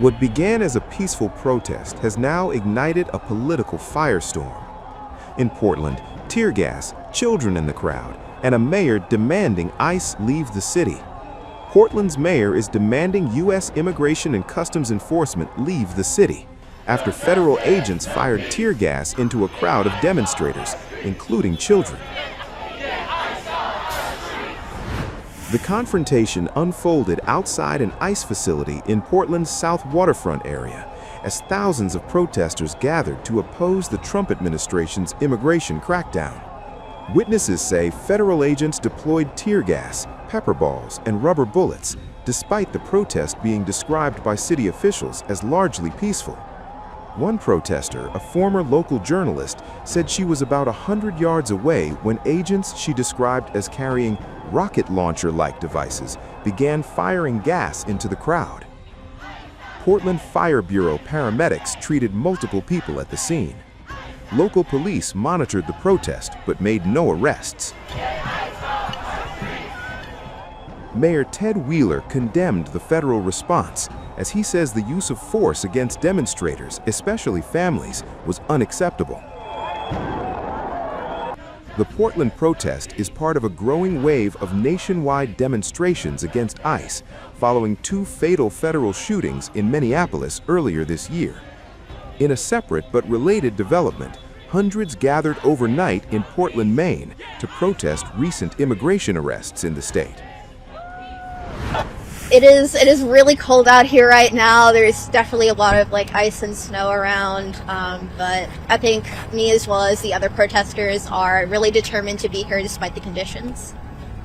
What began as a peaceful protest has now ignited a political firestorm. In Portland, tear gas, children in the crowd, and a mayor demanding ICE leave the city. Portland's mayor is demanding U.S. Immigration and Customs Enforcement leave the city after federal agents fired tear gas into a crowd of demonstrators, including children. The confrontation unfolded outside an ICE facility in Portland's South Waterfront area as thousands of protesters gathered to oppose the Trump administration's immigration crackdown. Witnesses say federal agents deployed tear gas, pepper balls, and rubber bullets, despite the protest being described by city officials as largely peaceful. One protester, a former local journalist, said she was about 100 yards away when agents she described as carrying rocket launcher-like devices began firing gas into the crowd. Portland Fire Bureau paramedics treated multiple people at the scene. Local police monitored the protest but made no arrests. Mayor Ted Wheeler condemned the federal response, as he says the use of force against demonstrators, especially families, was unacceptable. The Portland protest is part of a growing wave of nationwide demonstrations against ICE, following 2 fatal federal shootings in Minneapolis earlier this year. In a separate but related development, hundreds gathered overnight in Portland, Maine, to protest recent immigration arrests in the state. It is really cold out here right now. There's definitely a lot of ice and snow around, but I think me as well as the other protesters are really determined to be here despite the conditions.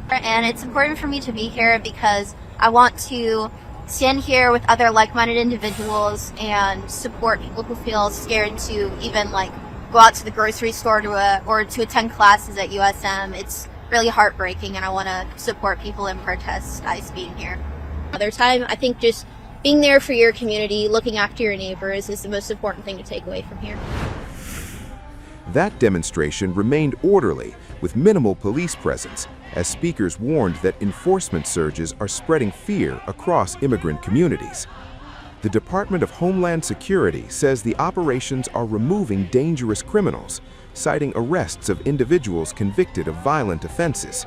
And it's important for me to be here because I want to stand here with other like-minded individuals and support people who feel scared to even go out to the grocery store or to attend classes at USM. It's really heartbreaking, and I want to support people in protest ICE being here. Other time, I think just being there for your community, looking after your neighbors is the most important thing to take away from here. That demonstration remained orderly, with minimal police presence, as speakers warned that enforcement surges are spreading fear across immigrant communities. The Department of Homeland Security says the operations are removing dangerous criminals, citing arrests of individuals convicted of violent offenses.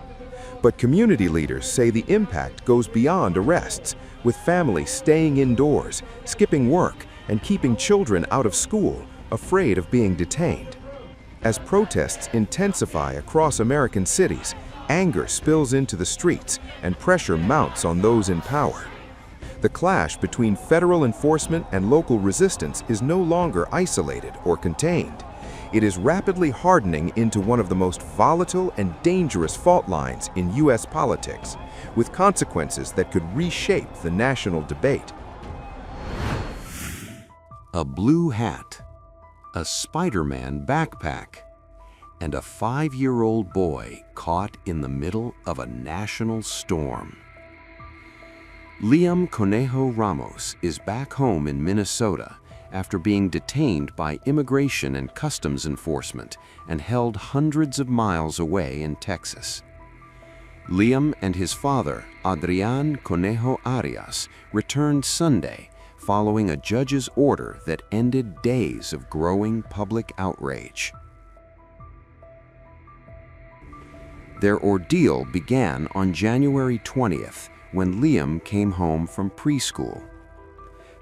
But community leaders say the impact goes beyond arrests, with families staying indoors, skipping work, and keeping children out of school, afraid of being detained. As protests intensify across American cities, anger spills into the streets and pressure mounts on those in power. The clash between federal enforcement and local resistance is no longer isolated or contained. It is rapidly hardening into one of the most volatile and dangerous fault lines in U.S. politics, with consequences that could reshape the national debate. A blue hat, a Spider-Man backpack, and a 5-year-old boy caught in the middle of a national storm. Liam Conejo Ramos is back home in Minnesota after being detained by Immigration and Customs Enforcement and held hundreds of miles away in Texas. Liam and his father, Adrian Conejo Arias, returned Sunday following a judge's order that ended days of growing public outrage. Their ordeal began on January 20th when Liam came home from preschool.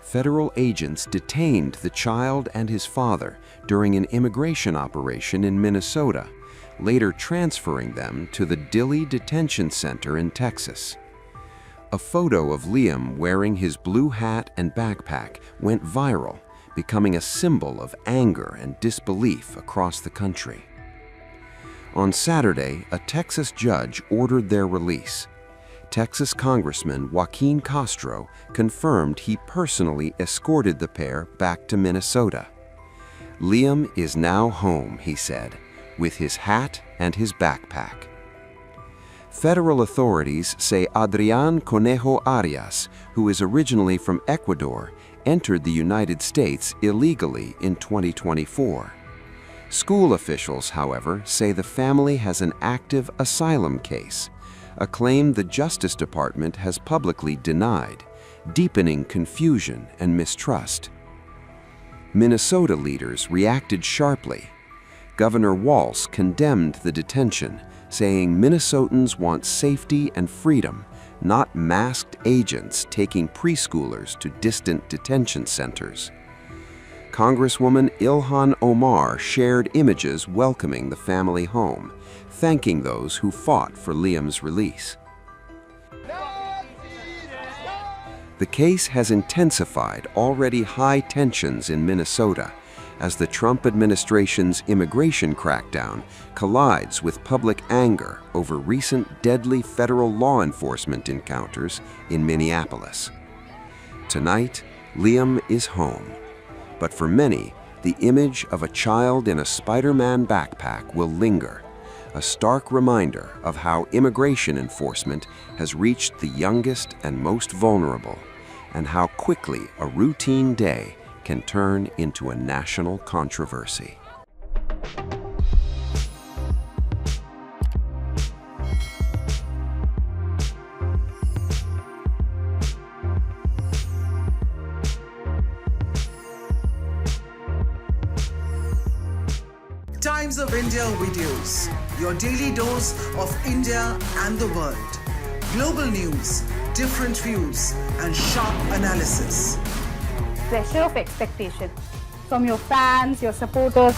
Federal agents detained the child and his father during an immigration operation in Minnesota, later transferring them to the Dilley Detention Center in Texas. A photo of Liam wearing his blue hat and backpack went viral, becoming a symbol of anger and disbelief across the country. On Saturday, a Texas judge ordered their release. Texas Congressman Joaquin Castro confirmed he personally escorted the pair back to Minnesota. Liam is now home, he said, with his hat and his backpack. Federal authorities say Adrian Conejo Arias, who is originally from Ecuador, entered the United States illegally in 2024. School officials, however, say the family has an active asylum case, a claim the Justice Department has publicly denied, deepening confusion and mistrust. Minnesota leaders reacted sharply. Governor Walz condemned the detention, saying Minnesotans want safety and freedom, not masked agents taking preschoolers to distant detention centers. Congresswoman Ilhan Omar shared images welcoming the family home, thanking those who fought for Liam's release. The case has intensified already high tensions in Minnesota as the Trump administration's immigration crackdown collides with public anger over recent deadly federal law enforcement encounters in Minneapolis. Tonight, Liam is home, but for many, the image of a child in a Spider-Man backpack will linger, a stark reminder of how immigration enforcement has reached the youngest and most vulnerable, and how quickly a routine day can turn into a national controversy. Times of India videos, your daily dose of India and the world. Global news, different views, and sharp analysis. Pressure of expectation from your fans, your supporters.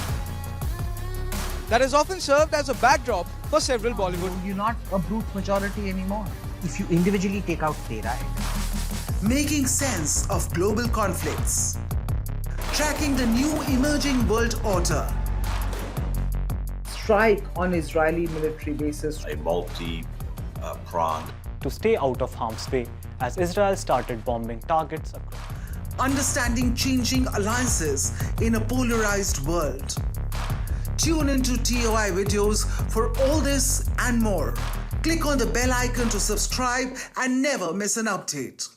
That is often served as a backdrop for several Bollywood. You're not a brute majority anymore. If you individually take out Tera. Making sense of global conflicts. Tracking the new emerging world order. Strike on Israeli military bases. A multi-pronged. To stay out of harm's way as Israel started bombing targets across. Understanding changing alliances in a polarized world. Tune into TOI videos for all this and more. Click on the bell icon to subscribe and never miss an update.